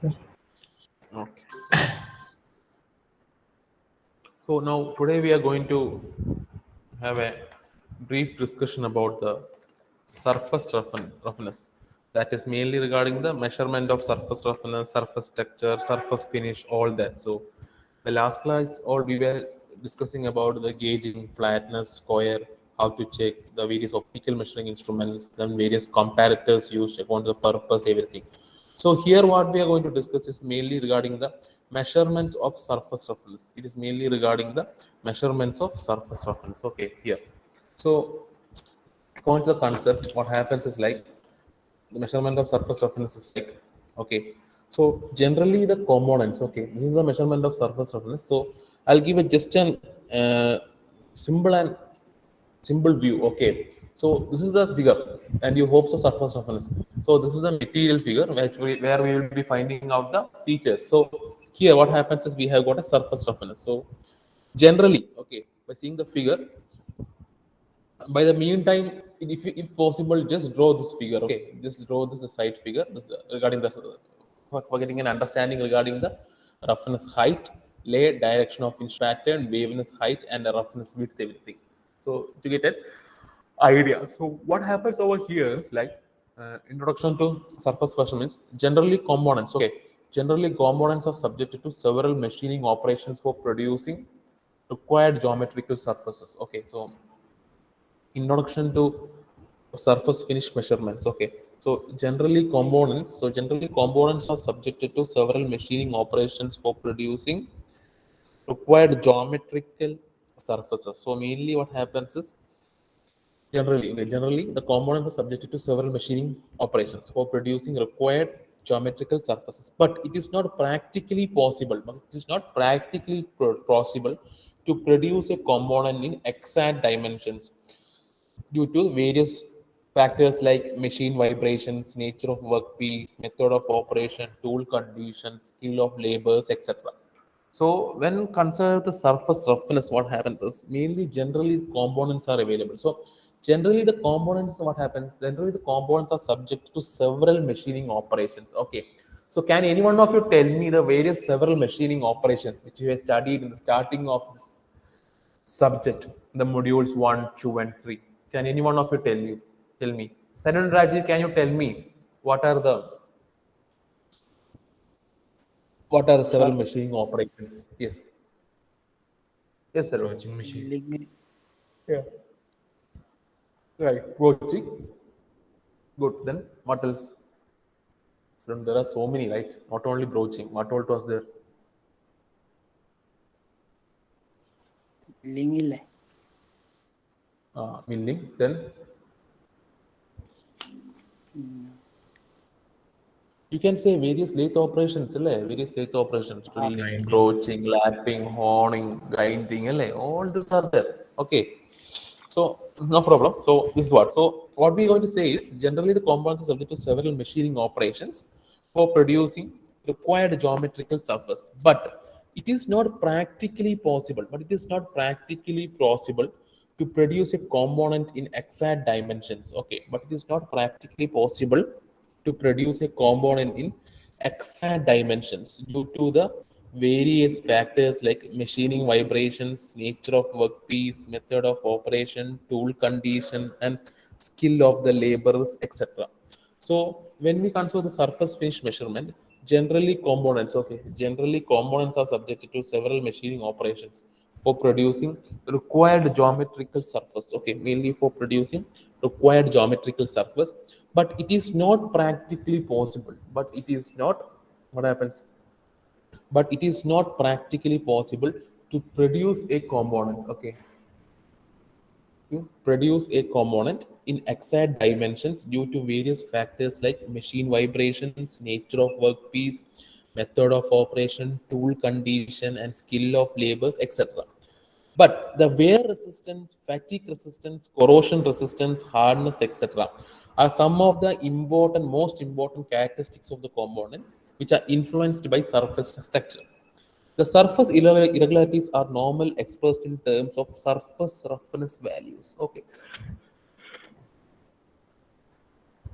Okay. So now today we are going to have a brief discussion about the roughness. That is mainly regarding the measurement of surface roughness, surface texture, surface finish, all that. So the last class, all we were discussing about the gauging, flatness, square, how to check the various optical measuring instruments, then various comparators used according to the purpose, everything. So here what we are going to discuss is mainly regarding the measurements of surface roughness. It is mainly regarding the measurements of surface roughness. Okay, here. So according to the concept, what happens is like the measurement of surface roughness is like, okay, so generally the components, okay, this is the measurement of surface roughness. So I'll give it just an simple and simple view. Okay, so this is the figure and you hope so surface roughness. So this is the material figure where we will be finding out the features. So here what happens is we have got a surface roughness. So generally, okay, by seeing the figure, by the meantime, if possible, just draw this figure. Okay, just draw this the side figure. This is regarding the for getting an understanding regarding the roughness height, lay, direction of inch pattern, waviness height, and the roughness width, everything. So to get an idea, so what happens over here is like introduction to surface question means generally components. Okay, generally components are subjected to several machining operations for producing required geometrical surfaces. Okay, so introduction to surface finish measurements. Okay, so generally components are subjected to several machining operations for producing required geometrical surfaces. So mainly what happens is generally the components are subjected to several machining operations for producing required geometrical surfaces, but it is not practically possible, possible to produce a component in exact dimensions due to various factors like machine vibrations, nature of workpiece, method of operation, tool conditions, skill of laborers, etc. So when consider the surface roughness, what happens is mainly generally components are available. So generally the components, what happens? Generally the components are subject to several machining operations. Okay. So can any one of you tell me the various several machining operations which you have studied in the starting of this subject, the modules 1, 2, and 3? Can any one of you tell me? Saran Rajiv, can you tell me what are the several Sir, machining operations? Yes. Yes, sir. Broaching machine. lignin, Yeah. Right. Broaching. Good. Then what else? So there are so many, right? Not only broaching. What all was there? lingile, Milling. Then you can say various lathe operations, alle? Various lathe operations, drilling, Grinding. broaching, lapping, honing, grinding, alle? All these are there. Okay. So no problem. So this is what. So what we're going to say is generally the compounds are subject to several machining operations for producing required geometrical surface. But it is not practically possible. To produce a component in exact dimensions. Okay, but it is not practically possible to produce a component in exact dimensions due to the various factors like machining vibrations, nature of workpiece, method of operation, tool condition, and skill of the laborers, etc. So when we consider the surface finish measurement, generally components are subjected to several machining operations for producing required geometrical surface. Okay, mainly for producing required geometrical surface, but it is not practically possible. What happens? But it is not practically possible to produce a component. Okay, you produce a component in exact dimensions due to various factors like machine vibrations, nature of workpiece, method of operation, tool condition, and skill of labors, etc. But the wear resistance, fatigue resistance, corrosion resistance, hardness, etc., are some of the most important characteristics of the component which are influenced by surface structure. The surface irregularities are normal expressed in terms of surface roughness values. Okay.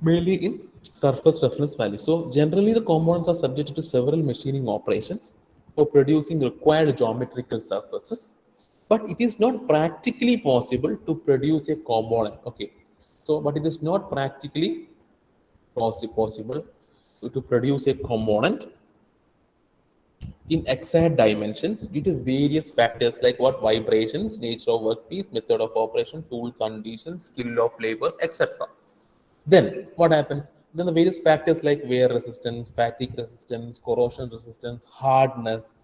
mainly in surface reference value. So generally the components are subject to several machining operations for producing required geometrical surfaces, but it is not practically possible to produce a component. Okay, so but it is not practically possible so to produce a component in exact dimensions due to various factors like what vibrations, nature of workpiece, method of operation, tool conditions, skill of laborers, etc. Then what happens? Then the various factors like wear resistance, fatigue resistance, corrosion resistance, hardness,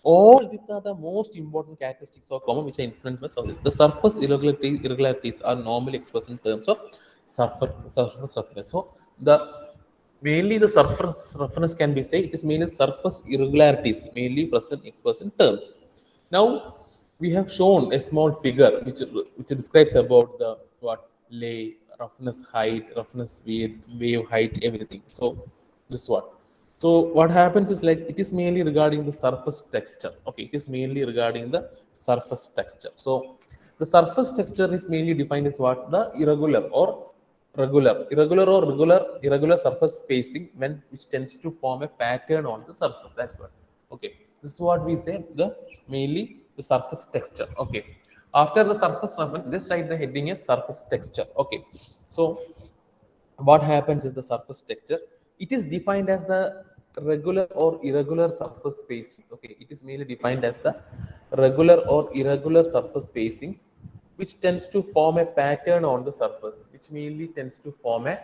all these are the most important characteristics of common which are influenced by surface. The surface irregularities are normally expressed in terms of surface roughness. So the mainly the surface roughness can be said it is mainly surface irregularities mainly present expressed in terms. Now we have shown a small figure which describes about the what lay, roughness height, roughness width, wave height, everything. So this is what. So what happens is like it is mainly regarding the surface texture. Okay, it is mainly regarding the surface texture. So the surface texture is mainly defined as what the irregular surface spacing when which tends to form a pattern on the surface. That's what. Okay, this is what we say the mainly the surface texture. Okay, after the surface reference, just write the heading as surface texture. Okay, so what happens is the surface texture. It is defined as the regular or irregular surface spacings. Okay, it is mainly defined as the regular or irregular surface spacings, which tends to form a pattern on the surface, which mainly tends to form a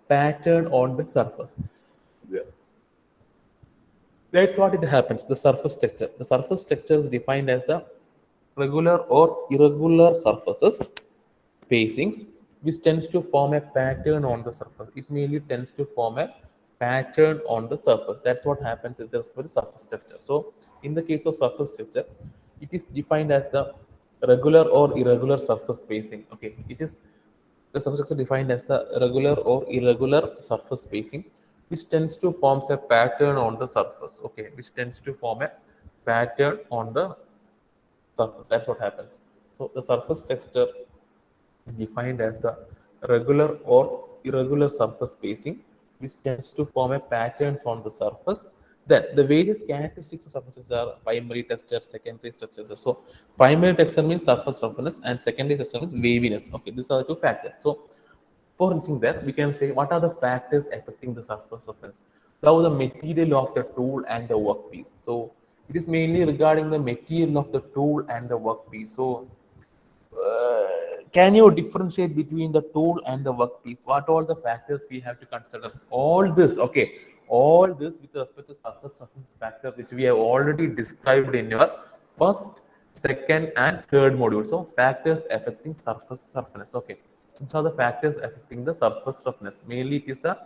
pattern on the surface. Yeah. That's what it happens. The surface texture. The surface texture is defined as the regular or irregular surfaces spacings which tends to form a pattern on the surface. It mainly tends to form a pattern on the surface. That's what happens with the surface texture. So in the case of surface texture, it is defined as the regular or irregular surface spacing. Okay, it is the surface texture defined as the regular or irregular surface spacing which tends to forms a pattern on the surface. Okay, which tends to form a pattern on the surface. That's what happens. So the surface texture is defined as the regular or irregular surface spacing which tends to form a patterns on the surface. Then the various characteristics of surfaces are primary texture, secondary texture. So primary texture means surface roughness and secondary texture means waviness. Okay, these are the two factors. So for reaching there, we can say what are the factors affecting the surface roughness. Now the material of the tool and the workpiece. So it is mainly regarding the material of the tool and the workpiece. So can you differentiate between the tool and the workpiece? What all the factors we have to consider? All this, okay, all this with respect to surface roughness factor, which we have already described in your first, second, and third module. So factors affecting surface roughness. Okay, these are the factors affecting the surface roughness. Mainly, it is the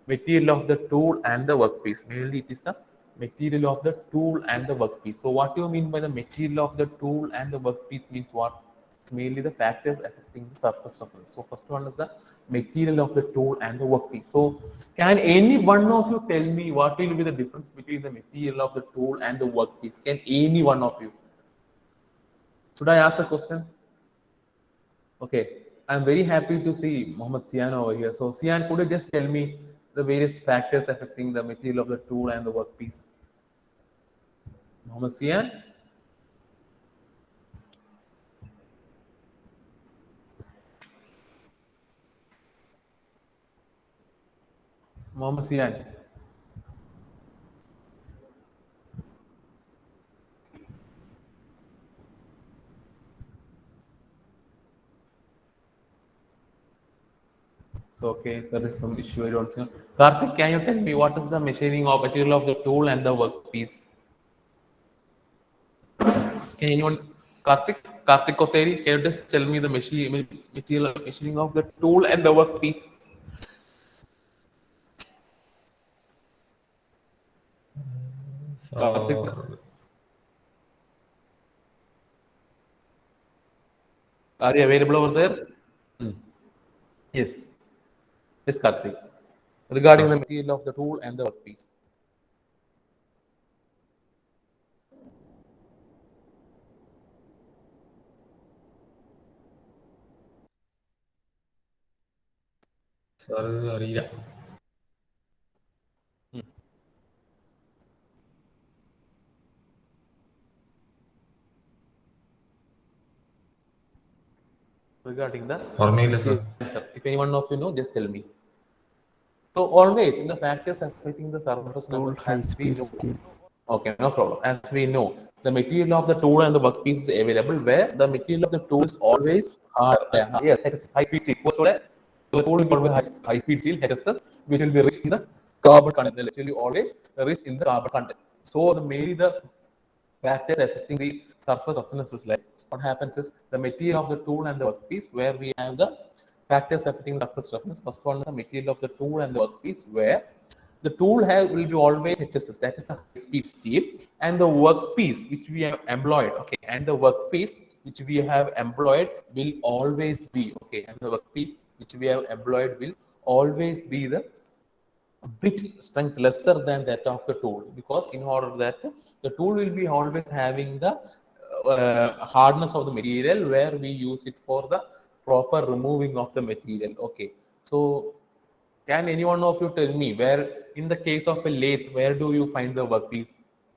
material of the tool and the workpiece. Mainly, it is the material of the tool and the workpiece. So, what do you mean by the material of the tool and the workpiece means what? It's mainly the factors affecting the surface roughness. So first one is the material of the tool and the workpiece. So can any one of you tell me what will be the difference between the material of the tool and the workpiece? Can any one of you? Should I ask the question? Okay. I'm very happy to see Mohammed Sian over here. So Sian, could you just tell me the various factors affecting the material of the tool and the workpiece? Mohammed Sian? Mohammed Sian. So, okay, so there is some issue. I don't know. Karthik, can you tell me what is the machining of material of the tool and the workpiece? Can anyone, Karthik Koteri, can you just tell me the material machining of the tool and the workpiece? Karthik, So are you available over there? Yes, yes, Karthik. Regarding the so material of the tool and the workpiece. Sir ഇത് അറിയില്ല. regarding the ഓർമ്മയില്ല sir. answer. If anyone of you know, just tell me. So always in the factors affecting the surface Tool level, as size, we speed, know, steel. okay, no problem. As we know, the material of the tool and the workpiece is available where the material of the tool is always hard. Yes, it is high speed steel. So the tool will always have high speed steel HSS, which will be rich in the carbon content. It will be always rich in the carbon content. So mainly the factors affecting the surface roughness is like what happens is the material of the tool and the workpiece where we have the factors affecting the surface roughness. First one is the material of the tool and the workpiece where the tool will be always HSS, that is the high speed steel, and the workpiece which we have employed, okay, and the workpiece which we have employed will always be, okay, and the workpiece which we have employed will always be the bit strength lesser than that of the tool, because in order that the tool will be always having the hardness of the material where we use it for the proper removing of the material. Okay, so can any one of you tell me where in the case of a lathe where do you find the workpiece?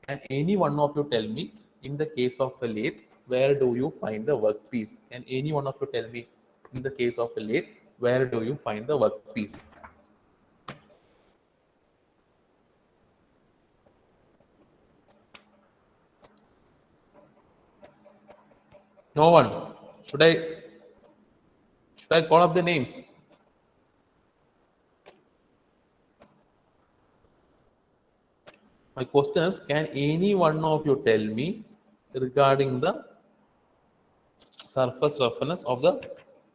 Can any one of you tell me in the case of a lathe where do you find the workpiece? Can any one of you tell me in the case of a lathe where do you find the workpiece? No one. Should I should I call up the names? My question is, can any one of you tell me regarding the surface roughness of the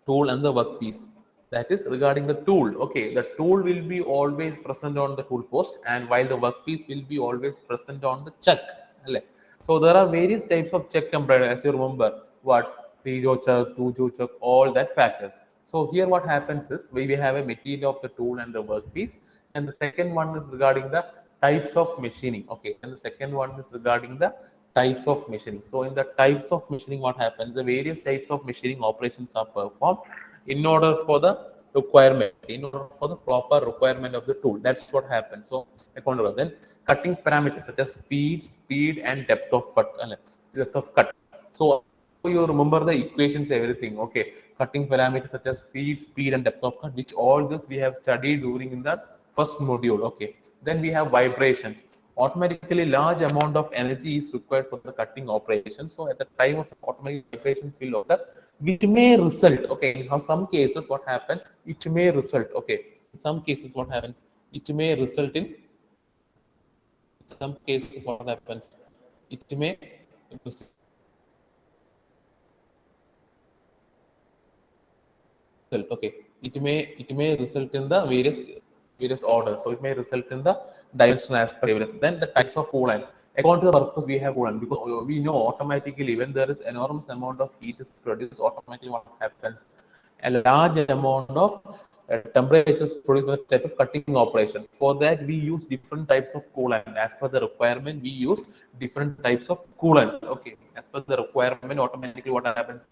tool and the workpiece? That is regarding the tool. Okay, the tool will be always present on the tool post, and while the workpiece will be always present on the chuck. അല്ലേ? So there are various types of chuck embroidery, as you remember, what 3-jaw chuck, 2-jaw chuck, all that factors. So here what happens is we have a material of the tool and the workpiece, and the second one is regarding the types of machining. Okay, and the second one is regarding the types of machining. So in the types of machining, what happens? The various types of machining operations are performed in order for the requirement, in order for the proper requirement of the tool. That's what happens. So according to then cutting parameters such as feed, speed, and depth of cut. So you remember the equations, everything. Okay, cutting parameters such as feed, speed, and depth of cut, which all this we have studied during in the first module. Okay, then we have vibrations. Automatically, large amount of energy is required for the cutting operation. So at the time of automatic vibration field order, which may result, okay, in some cases what happens, it may result, okay, in some cases what happens, it may result in some cases what happens, it may result, okay, it may result in the various orders. So it may result in the dimension aspect everything. Then the types of coolant. According to the purpose, we have coolant because we know automatically when there is enormous amount of heat is produced, automatically what happens, a large amount of temperatures produced by the type of cutting operation. For that, we use different types of coolant. As per the requirement, we use different types of coolant. Okay, as per the requirement, automatically what happens,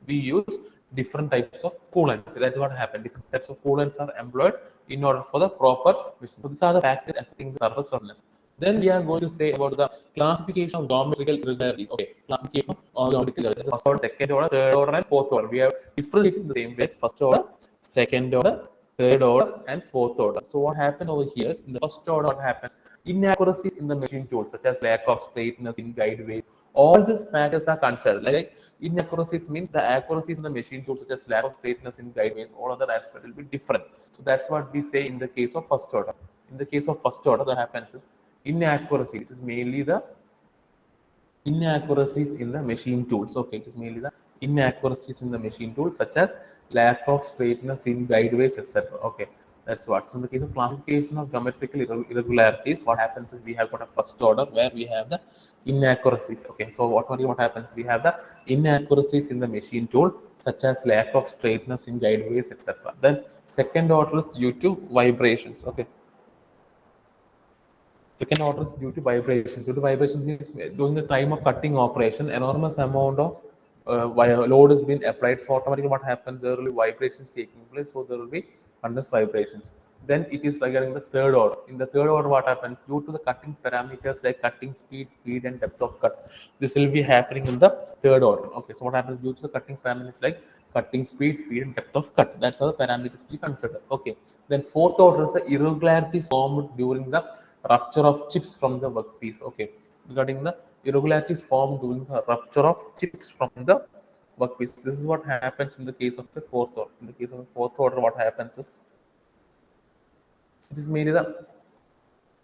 we use different types of coolant. That's what happened. Different types of coolants are employed in order for the proper mission. So these are the factors affecting the surface roughness. Then we are going to say about the classification of geometrical irregularities. Okay, classification of geometrical irregularities. First order, second order, third order, and fourth order. We have different in the same way. First order, second order, third order, and fourth order. So what happens over here is in the first order, what happens? Inaccuracies in the machine tools, such as lack of straightness in guideways. All these factors are considered. Like inaccuracies means the accuracies in the machine tools, such as lack of straightness in guideways, all other aspects will be different. So that's what we say in the case of first order. In the case of first order, that happens is inaccuracy, which is mainly the inaccuracies in the machine tools. Okay, it is mainly the inaccuracies in the machine tools, such as lack of straightness in guideways, etc. Okay, that's what. So in the case of classification of geometrical irregularities, what happens is we have got a first order where we have the inaccuracies. Okay, so what happens? We have the inaccuracies in the machine tool, such as lack of straightness in guideways, etc. Then second order is due to vibrations. Okay, second order is due to vibrations. Due to vibrations means during the time of cutting operation, enormous amount of load has been applied. So automatically what happens, there will be vibrations taking place. So there will be one is vibrations. Then it is regarding the third order. In the third order, what happens due to the cutting parameters like cutting speed, feed, and depth of cut? This will be happening in the third order. Okay, so what happens due to the cutting parameters like cutting speed, feed, and depth of cut? That's how the parameters we consider. Okay, then fourth order is the irregularities formed during the rupture of chips from the workpiece. Okay, regarding the irregularities formed during the rupture of chips from the workpiece. This is what happens in the case of the fourth order. In the case of the fourth order, what happens is it is mainly the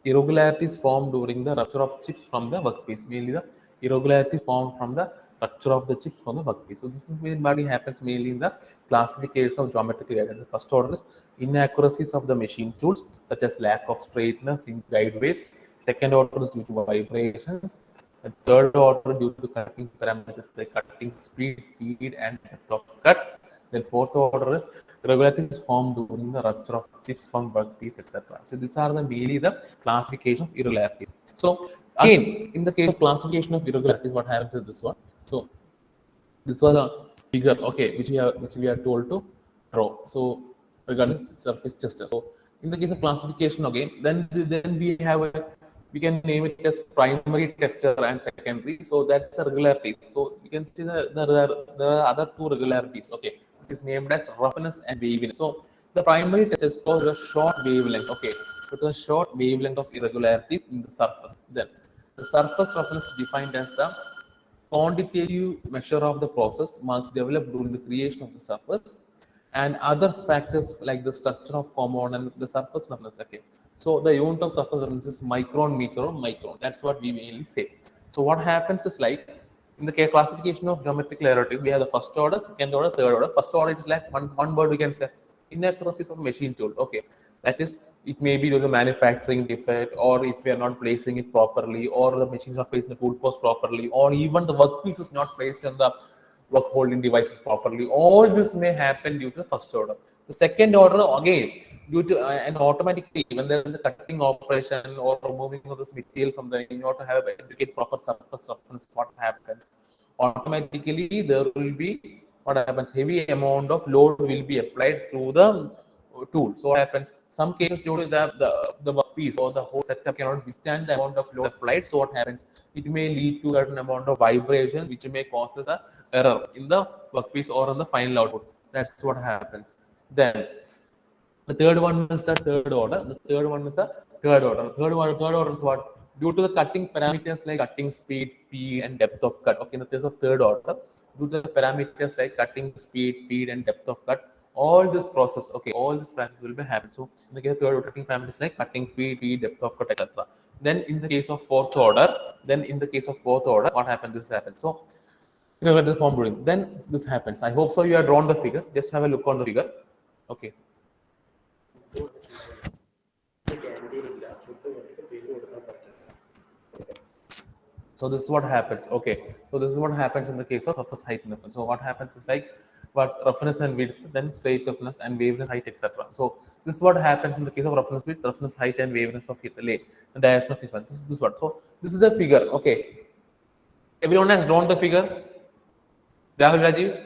irregularities formed during the rupture of chips from the workpiece. Mainly the irregularities formed from the rupture of the chips from the workpiece. So this is what happens mainly in the classification of geometrical errors. The first order is inaccuracies of the machine tools, such as lack of straightness in guideways. Second order is due to vibrations. The third order due to cutting parameters like cutting speed, feed, and depth of cut. Then fourth order is irregularities formed during the rupture of chips from workpiece, etc. So these are the mainly the classification of irregularities. So again, in the case of classification of irregularities, what happens is this one. So this was a figure, okay, which we are told to draw. So regarding surface texture. So in the case of classification again, then we can name it as primary texture and secondary. So that's the regularities. So you can see the other two regularities, okay, which is named as roughness and waviness. So the primary texture is called the short wavelength, okay, so the short wavelength of irregularities in the surface. Then the surface roughness is defined as the quantitative measure of the process marks developed during the creation of the surface and other factors like the structure of component, the surface roughness. Okay, so the unit of surface roughness is micron meter or micron. That's what we mainly say. So what happens is like in the classification of geometrical irregularities, we have the first order, second order, third order. First order is like one word we can say inaccuracies of machine tool. Okay, that is, it may be due to manufacturing defect, or if we are not placing it properly, or the machine is not placed in the tool post properly, or even the workpiece is not placed in the work holding devices properly. All this may happen due to the first order. The second order again due to and automatically when there is a cutting operation or removing of this material from the in order to have adequate proper surface roughness, what happens automatically there will be what happens heavy amount of load will be applied through the tool. So what happens? Some cases due to the workpiece or the whole setup cannot withstand the amount of load applied. So what happens? It may lead to a certain amount of vibration, which may causes a error in the workpiece or on the final output. That's what happens. Then the third one is the third order. The third one is the third order. Third order is what? Due to the cutting parameters like cutting speed, feed, and depth of cut. Okay, in the case of third order, due to the parameters like cutting speed, feed, and depth of cut, all this process, okay, all this process will be happening. So in the case of third order, cutting parameters like cutting feed, depth of cut, etc. Then in the case of fourth order, what happens? This happens. So the form during. Then this happens. I hope so. You have drawn the figure. Just have a look on the figure. Okay. So this is what happens. Okay. So this is what happens in the case of roughness height. So what happens is like what roughness and width, then straight roughness and wavelength height, etc. So this is what happens in the case of roughness width, roughness height, and wavelength of the lay. The diagonal of each one. This is this one. So this is the figure. Okay. Everyone has drawn the figure. Rahul, Rajiv.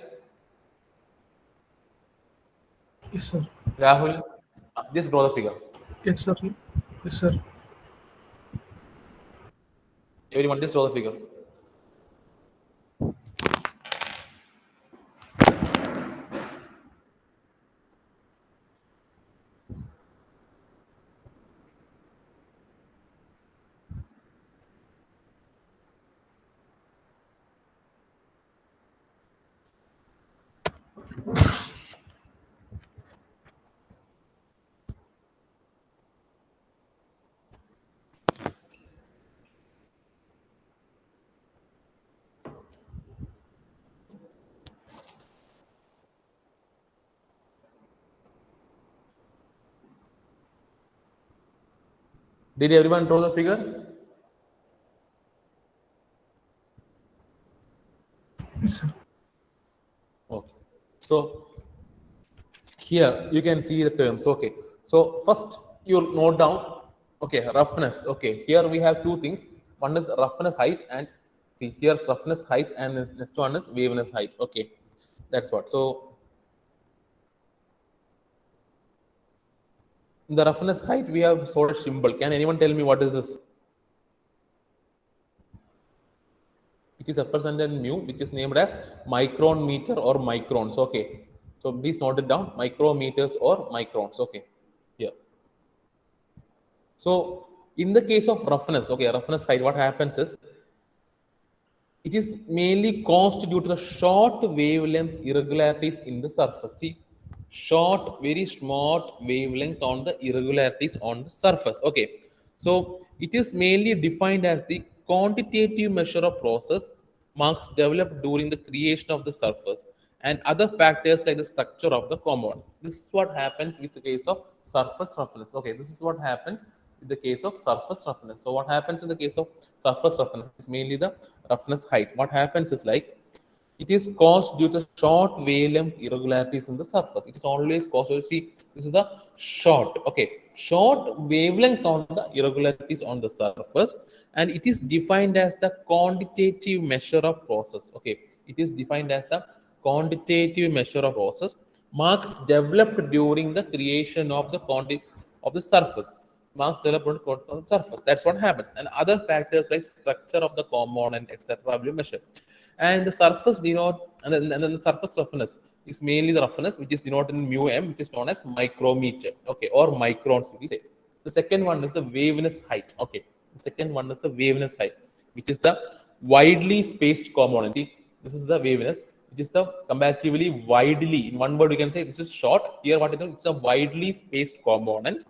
Yes, sir. Rahul, just draw the figure. Yes, sir. Yes, sir. Everyone, just draw the figure. Did everyone draw the figure? Yes, sir. Okay. So here you can see the terms. Okay. So first you note down. Okay, roughness. Okay. Here we have two things. One is roughness height, and see here's roughness height, and the next one is waveness height. Okay, that's what. So In the roughness height, we have sort of symbol. Can anyone tell me what is this? It is represented in mu, which is named as micron meter or microns. Okay. So please note it down, micrometers or microns. Okay. Yeah. So in the case of roughness, okay, roughness height, what happens is it is mainly caused due to the short wavelength irregularities in the surface. See, short, very small wavelength on the irregularities on the surface. Okay, so it is mainly defined as the quantitative measure of process marks developed during the creation of the surface and other factors like the structure of the compound. This is what happens with the case of surface roughness. Okay, this is what happens in the case of surface roughness. So what happens in the case of surface roughness is mainly the roughness height. What happens is like it is caused due to short wavelength irregularities in the surface. It is always caused. So see, this is the short, okay, short wavelength on the irregularities on the surface, and it is defined as the quantitative measure of process. Okay, it is defined as the quantitative measure of process marks developed during the creation of the quantity of the surface. Marks developed on the surface. That's what happens. And other factors like structure of the component, etc., will be measured. And the surface denote, and then the surface roughness is mainly the roughness, which is denoted in mu m, which is known as micrometer, okay, or microns, we say. The second one is the wavelength height, okay. The second one is the wavelength height, which is the widely spaced component. See, this is the wavelength, which is the comparatively widely. In one word, we can say this is short. Here, what it is? It's a widely spaced component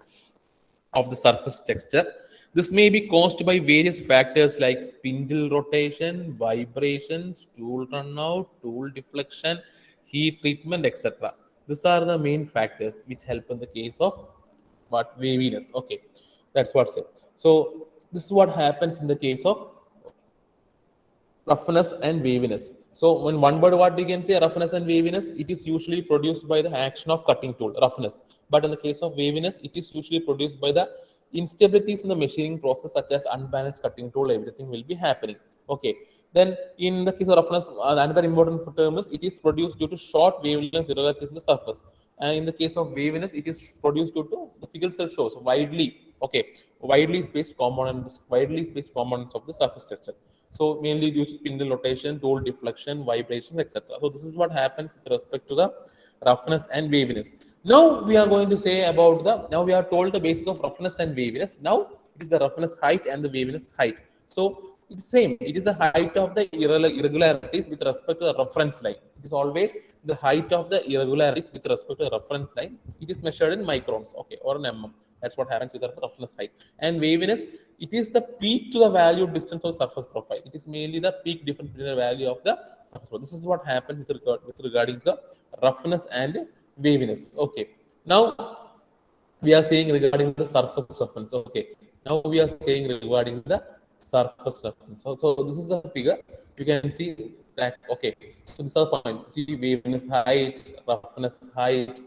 of the surface texture. This may be caused by various factors like spindle rotation, vibrations, tool runout, tool deflection, heat treatment, etc. These are the main factors which help in the case of what waviness. Okay, that's what's it. So this is what happens in the case of roughness and waviness. So in one word, what we can say roughness and waviness, it is usually produced by the action of cutting tool, roughness. But in the case of waviness, it is usually produced by the instabilities in the machining process, such as unbalanced cutting tool, everything will be happening. Okay. Then in the case of roughness, another important term is it is produced due to short wavelength irregularities in the surface. And in the case of waviness, it is produced due to the figure itself shows widely spaced components of the surface structure. So mainly due to spindle rotation, tool deflection, vibrations, etc. So this is what happens with respect to the roughness and waviness. Now we are going to say about now we are told the basic of roughness and waviness. Now it is the roughness height and the waviness height. So it's same. It is the height of the irregularities with respect to the reference line. It is always the height of the irregularities with respect to the reference line. It is measured in microns, okay, or in mm. That's what happens with the roughness height. And waviness, it is the peak to the value distance of surface profile. It is mainly the peak difference between the value of the surface profile. This is what happens with regarding the roughness and waviness. Okay. Now we are saying regarding the surface roughness. Okay. Now we are saying regarding the surface roughness. So this is the figure. You can see that. Okay. So this is the point. See waviness height, roughness height,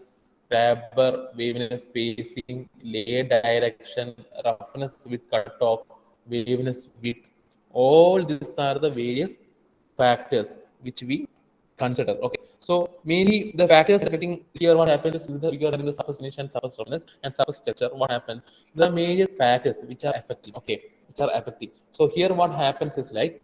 taper, waviness spacing, lay direction, roughness with cutoff, waviness width. All these are the various factors which we consider. Okay. So mainly the factors affecting here what happens is with the regarding the surface finish and surface roughness and surface structure, what happens? The major factors which are affecting, okay, which are affecting. So here what happens is like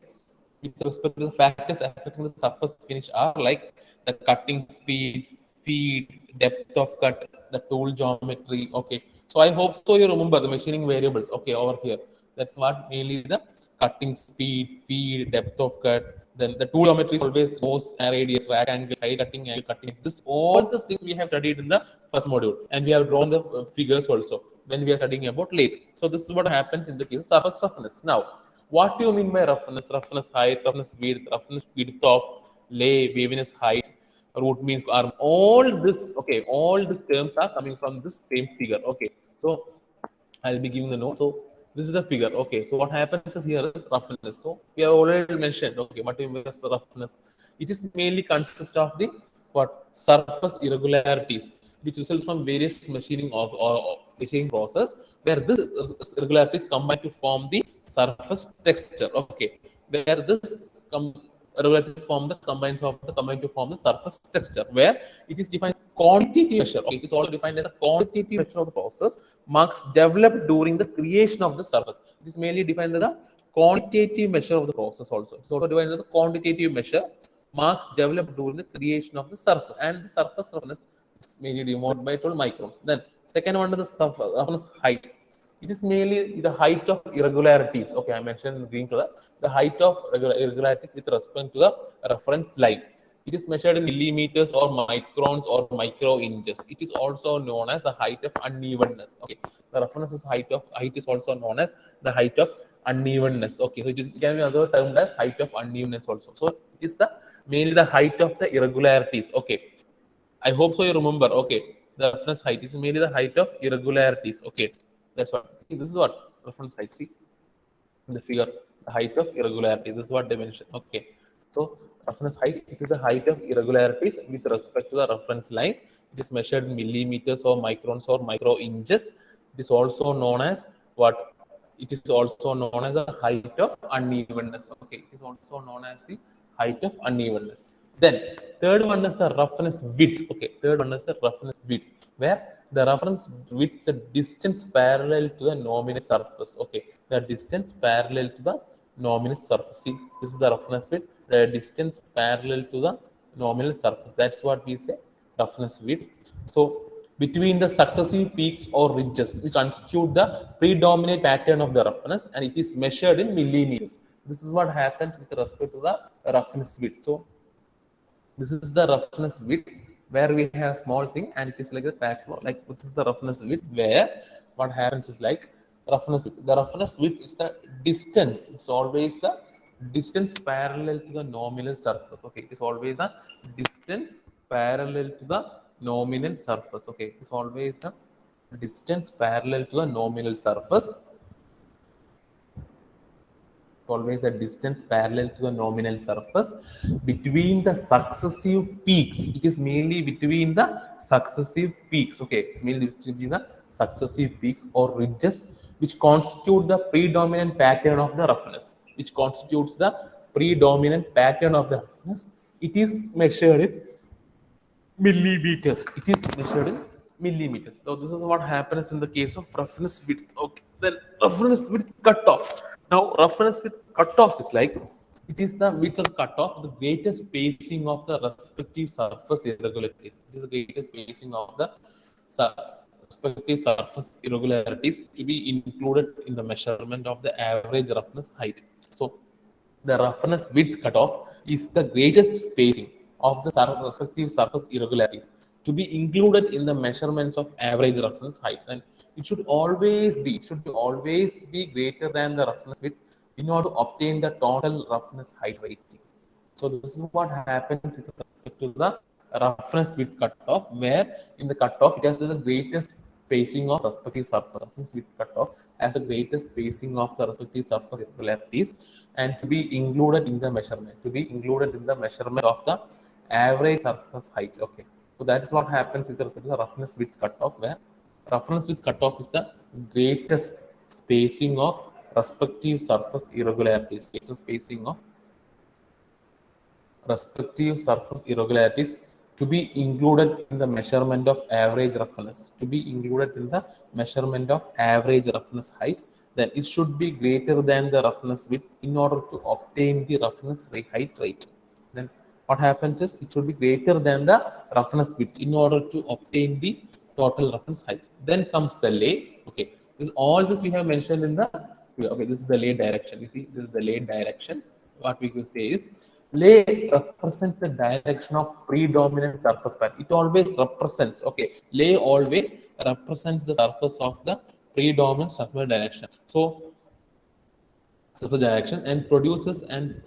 with respect to the factors affecting the surface finish are like the cutting speed, feed, depth of cut, the tool geometry. Okay, so I hope so you remember the machining variables. Okay, over here, that's what mainly the cutting speed, feed, depth of cut. Then the tool geometry is always nose, radius, rack angle, side cutting, angle cutting. This all the things we have studied in the first module, and we have drawn the figures also when we are studying about lathe. So this is what happens in the case of surface roughness. Now, what do you mean by roughness? Roughness height, roughness width of lay, waviness height, root means arm. All this, okay, all these terms are coming from this same figure. Okay, so I'll be giving the note. So this is the figure. Okay, so what happens is here is roughness. So we have already mentioned. Okay, what do you mean by roughness? It is mainly consists of the what surface irregularities, which results from various machining or machining process, where this irregularities combine to form the surface texture. Okay, where this irregularities form the combines of the combine to form the surface texture, where it is defined quantitative measure. Okay, it is also defined as a quantitative measure of the process marks developed during the creation of the surface. It is mainly defined as a quantitative measure of the process also. It's also defined as a quantitative measure marks developed during the creation of the surface, and the surface roughness is mainly denoted by 12 microns. Then second one is the surface roughness height. It is mainly the height of irregularities. Okay, I mentioned in green color the height of irregularities with respect to the reference line. It is measured in millimeters or microns or micro inches. It is also known as the height of unevenness. Okay, the reference is height is also known as the height of unevenness. Okay, so it can be another termed as height of unevenness also. So it is the mainly the height of the irregularities. Okay, I hope so you remember. Okay, the reference height is mainly the height of irregularities. Okay, that's what. See, this is what reference height. See in the figure, the height of irregularities. This is what they mentioned. Okay, so reference height, it is the height of irregularities with respect to the reference line. It is measured in millimeters or microns or micro inches. It is also known as what? It is also known as the height of unevenness. Okay, it is also known as the height of unevenness. Then third one is the roughness width. Okay, third one is the roughness width, where the reference width is the distance parallel to the nominal surface. Okay, the distance parallel to the nominal surface. See, this is the roughness width, the distance parallel to the nominal surface. That's what we say roughness width. So between the successive peaks or ridges which constitute the predominant pattern of the roughness, and it is measured in millimeters. This is what happens with respect to the roughness width. So this is the roughness width where we have small thing and it is like a crack flow. Like this is the roughness width where what happens is like roughness width. The roughness width is the distance. It's always the distance parallel to the nominal surface. Okay, it is always a distance parallel to the nominal surface. Okay, it's always the distance parallel to the nominal surface, always the distance parallel to the nominal surface between the successive peaks. It is mainly between the successive peaks. Okay, it's mainly between the successive peaks or ridges which constitute the predominant pattern of the roughness. Which constitutes the predominant pattern of the roughness. It is measured in millimeters. It is measured in millimeters. So this is what happens in the case of roughness width. Okay, then roughness width cutoff. Now roughness width cutoff is like it is the width of cutoff, the greatest spacing of the respective surface irregularities. It is the greatest spacing of the respective surface irregularities to be included in the measurement of the average roughness height. So the roughness width cutoff is the greatest spacing of the respective surface irregularities to be included in the measurements of average roughness height. And it should always be greater than the roughness width in order to obtain the total roughness height rating. So this is what happens with respect to the roughness width cutoff, where in the cutoff it has the greatest spacing of respective surface. Roughness width cutoff has the greatest spacing of the respective surface irregularities and to be included in the measurement. Of the average surface height. Okay, so that's what happens with respect to the roughness width cutoff, where roughness width cutoff is the greatest spacing of respective surface irregularities. Greatest spacing of respective surface irregularities to be included in the measurement of average roughness. To be included in the measurement of average roughness height, then it should be greater than the roughness width in order to obtain the roughness height rate. Then what happens is it should be greater than the roughness width in order to obtain the total roughness height. Then comes the lay. Okay, all this we have mentioned in the okay. This is the lay direction. You see, this is the lay direction. What we can say is lay represents the direction of predominant surface pattern. It always represents. Okay, lay always represents the surface of the predominant surface direction. So surface direction and produces and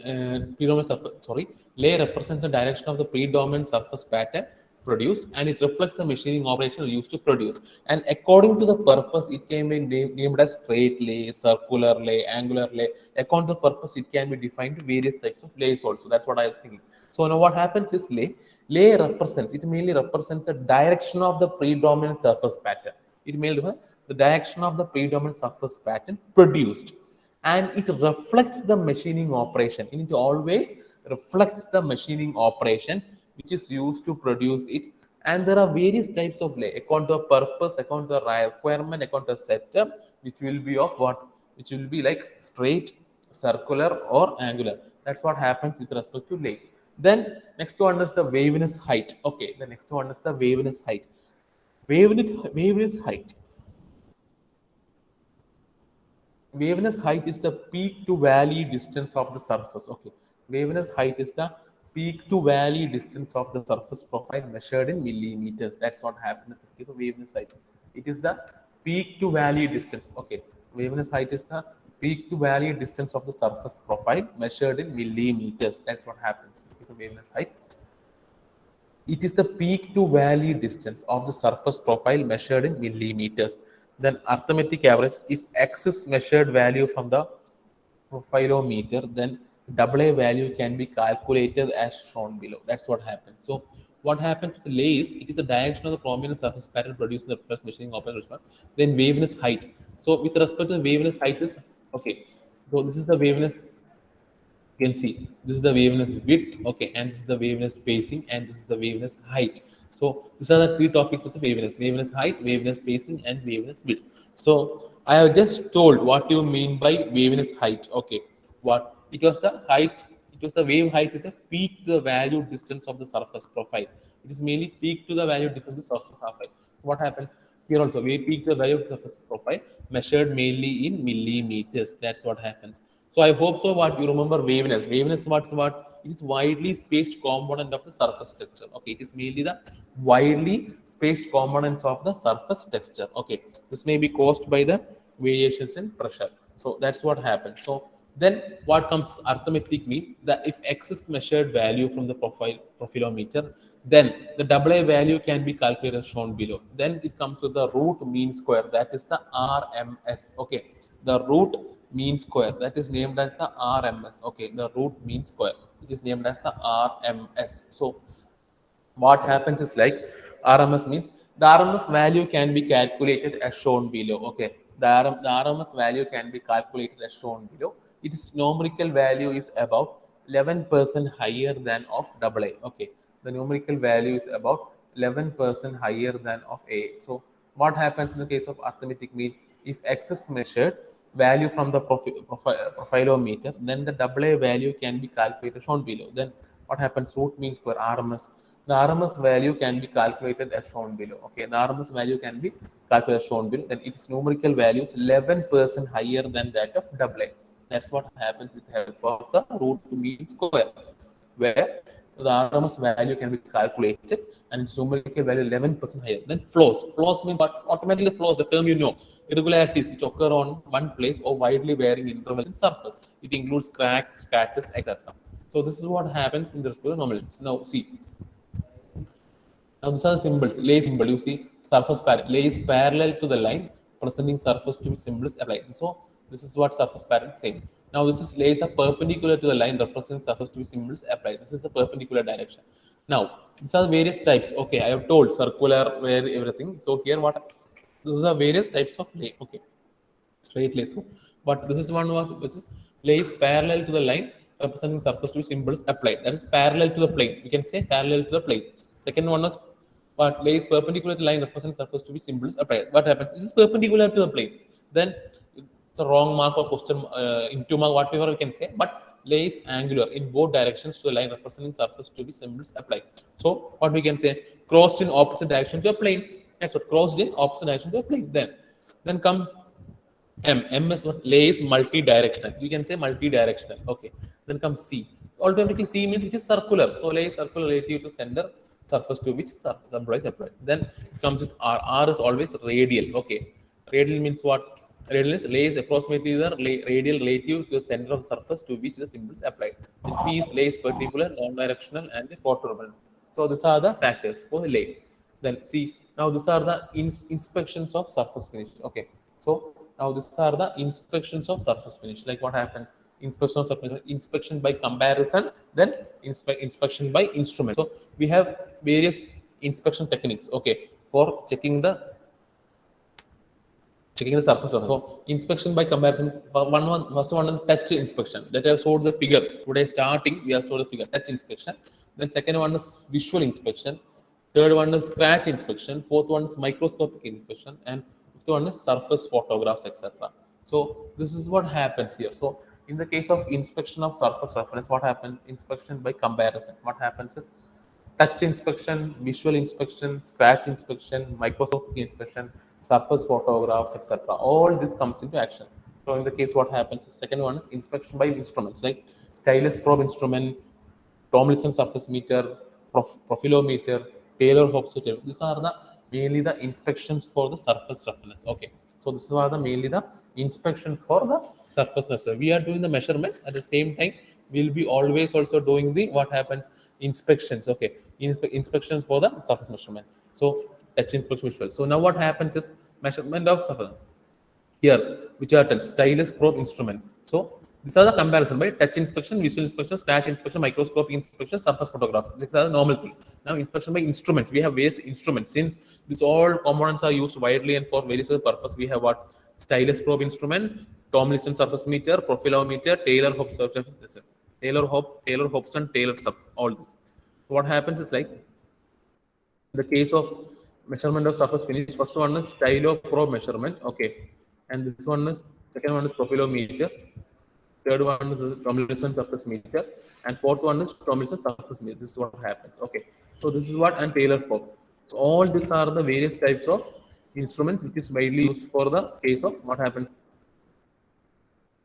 predominant surface. Sorry, lay represents the direction of the predominant surface pattern produced, and it reflects the machining operation used to produce. And according to the purpose, it can be named as straight lay, circular lay, angular lay. According to the purpose, it can be defined to various types of lays also. That's what I was thinking. So now what happens is lay represents. It mainly represents the direction of the predominant surface pattern. It mainly the direction of the predominant surface pattern produced, and it reflects the machining operation. It always reflects the machining operation which is used to produce it, And there are various types of lay according to a purpose, according to a requirement, according to a setup, which will be of what? Which will be like straight, circular, or angular. That's what happens with respect to lay. Then next one is the waviness height. Okay, the next one is the waviness height. Waviness height. Waviness height is the peak to valley distance of the surface. Okay, waviness height is the peak to valley distance of the surface profile measured in millimeters. That's what happens in the case of waviness height. It is the peak to valley distance. Okay, waviness height is the peak to valley distance of the surface profile measured in millimeters. That's what happens in the case of waviness height. It is the peak to valley distance of the surface profile measured in millimeters. Then arithmetic average, if x is measured value from the profilometer, then double A value can be calculated as shown below. That's what happens. So what happens with the lay is it is the direction of the prominent surface pattern produced in the first measuring operation. Then waviness height. So with respect to the waviness height is okay. So this is the waviness, you can see this is the wavelength width, okay, and this is the wavelength spacing, and this is the wavelength height. So these are the three topics with the wavelength height, wavelength spacing, and wavelength width. So I have just told what you mean by wavelength height. Okay, what it was the height, it was the wave height is the peak to the value distance of the surface profile. It is mainly peak to the value distance of the surface profile. What happens here also, we peak to the value of the surface profile measured mainly in millimeters. That's what happens. So I hope so. What you remember waviness? Waviness, what's what? It is widely spaced component of the surface texture. Okay, it is mainly the widely spaced components of the surface texture. Okay, this may be caused by the variations in pressure. So that's what happens. So then what comes arithmetic mean that if x is measured value from the profilometer, then the double A value can be calculated as shown below. Then it comes with the root mean square, that is the RMS. Okay, the root mean square, that is named as the RMS. Okay, the root mean square, which is named as the RMS. So what happens is like RMS means the RMS value can be calculated as shown below. Okay, the RMS value can be calculated as shown below. Its numerical value is about 11% higher than of double A. Okay, the numerical value is about 11% higher than of A. So what happens in the case of arithmetic mean? If x is measured value from the profilometer, then the double A value can be calculated shown below. Then what happens? Root mean square RMS. The RMS value can be calculated as shown below. Okay, the RMS value can be calculated as shown below. Then its numerical value is 11% higher than that of double A. That's what happens with the help of the root mean square, where the RMS value can be calculated and its numerical value 11% higher. Then flaws. Flaws means what? Automatically flaws, the term you know. Irregularities which occur on one place or widely varying intervals in surface. It includes cracks, scratches, etc. So this is what happens in the respect of normal. Now see. Now these are the symbols. Lay symbol, you see surface pattern. Lay is parallel to the line presenting surface to which symbol is applied. So this is what surface pattern says. Now this is lays are perpendicular to the line representing surface to which symbol is applied. This is a perpendicular direction. Now these are various types. Okay, I have told circular, where everything. So here what? This is the various types of lay. Okay, straight lay. So, but this is one which is lays parallel to the line representing surface to which symbols applied. That is parallel to the plane. We can say parallel to the plane. Second one is what lays perpendicular to the line representing surface to which symbols applied. What happens? This is perpendicular to the plane. Then it's a wrong mark or question into mark, whatever we can say. But lays angular in both directions to the line representing surface to which symbols apply. So what we can say, crossed in opposite direction to a plane. That's what crossed in opposite direction to a plane. Then comes M is what? Lays multi-directional. You can say multi-directional. Okay. Then comes C. Automatically C means it is circular. So lay circular relative to center surface to which surface is applied. Then it comes with R. R is always radial. Okay. Radial means what? Radial is lays approximately the radial relative to the center of surface to which the symbol is applied. And P is lays particular, non-directional, and orthogonal. So these are the factors for the lay. Then see, now these are the inspections of surface finish. Okay. So now these are the inspections of surface finish. Like what happens? Inspection of surface, inspection by comparison, then inspection by instrument. So we have various inspection techniques. Okay, for checking the surface. So inspection by comparison is first one is touch inspection. That I have showed the figure. Today starting we have showed the figure touch inspection. Then second one is visual inspection. Third one is scratch inspection. Fourth one is microscopic inspection, and fifth one is surface photographs, etc. So this is what happens here. So in the case of inspection of surface roughness, what happens? Inspection by comparison. What happens is touch inspection, visual inspection, scratch inspection, microscopic inspection, surface photographs, etc. All this comes into action. So in the case, what happens is second one is inspection by instruments like stylus probe instrument, Tomlinson surface meter, profilometer, Taylor Hobson. These are the mainly the inspections for the surface roughness. Okay, so this are the mainly the inspection for the surface roughness. We are doing the measurements at the same time. We'll be always also doing the what happens inspections. Okay, inspections for the surface measurement. So touch inspection visual. So now what happens is measurement of surface here, which are the stylus probe instrument. So these are the comparison by touch inspection, visual inspection, scratch inspection, microscopic inspection, surface photographs. These are the normal thing. Now inspection by instruments. We have various instruments. Since these all components are used widely and for various purpose, we have what stylus probe instrument, Tomlinson surface meter, profilometer, Taylor Hobson, Taylor stuff. All this. So what happens is like the case of measurement of surface finish, first one is stylo probe measurement. Okay, and this one is second one is profilometer, third one is Tomlinson surface meter, and fourth one is Tomlinson surface meter. This is what happens. Okay, so this is what and Taylor probe. So all these are the various types of instruments which is widely used for the case of what happens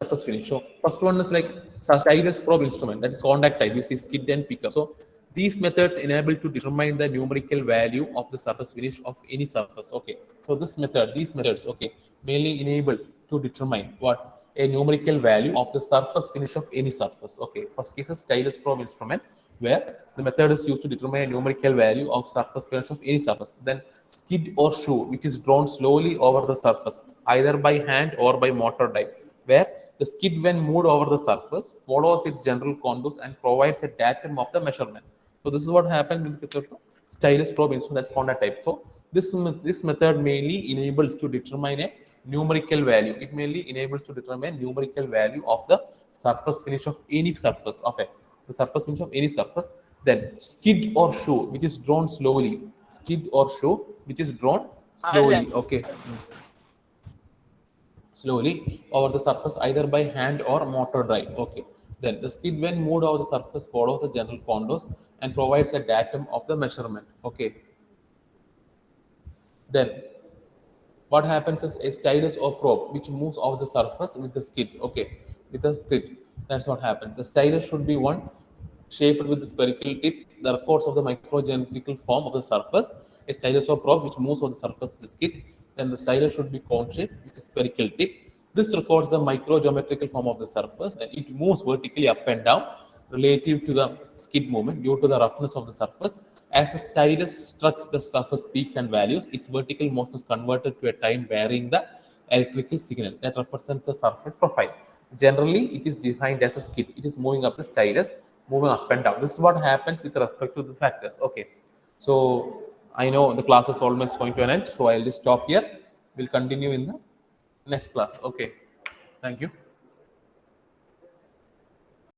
surface finish. So first one is like stylus probe instrument, that is contact type. You see skid and picker. So these methods enable to determine the numerical value of the surface finish of any surface. Okay, so these methods, okay, mainly enable to determine what a numerical value of the surface finish of any surface. Okay, first case is stylus probe instrument, where the method is used to determine a numerical value of surface finish of any surface. Then skid or shoe, which is drawn slowly over the surface, either by hand or by motor drive, where the skid, when moved over the surface, follows its general contours and provides a datum of the measurement. So this is what happens in the case of stylus probe instrument, that's contact type. So this method mainly enables to determine a numerical value. It mainly enables to determine numerical value of the surface finish of any surface. Okay, the surface finish of any surface. Then skid or shoe, which is drawn slowly. Skid or shoe, which is drawn slowly. Okay. Slowly over the surface either by hand or motor drive. Okay. Then the skid, when moved over the surface, follows the general contours and provides a datum of the measurement. Okay. Then what happens is a stylus or probe which moves over the surface with the skid. Okay, with the skid. That's what happens. The stylus should be one shaped with the spherical tip, the records of the microgeometrical form of the surface. A stylus or probe which moves over the surface with the skid. Then the stylus should be cone shaped with a spherical tip. This records the microgeometrical form of the surface, and it moves vertically up and down relative to the skid movement due to the roughness of the surface. As the stylus struts the surface peaks and values, its vertical motion is converted to a time varying the electrical signal that represents the surface profile. Generally, it is defined as a skid. It is moving up the stylus, moving up and down. This is what happens with respect to the factors. Okay, so I know the class is almost going to an end, so I'll just stop here. We'll continue in the next class. Okay, thank you.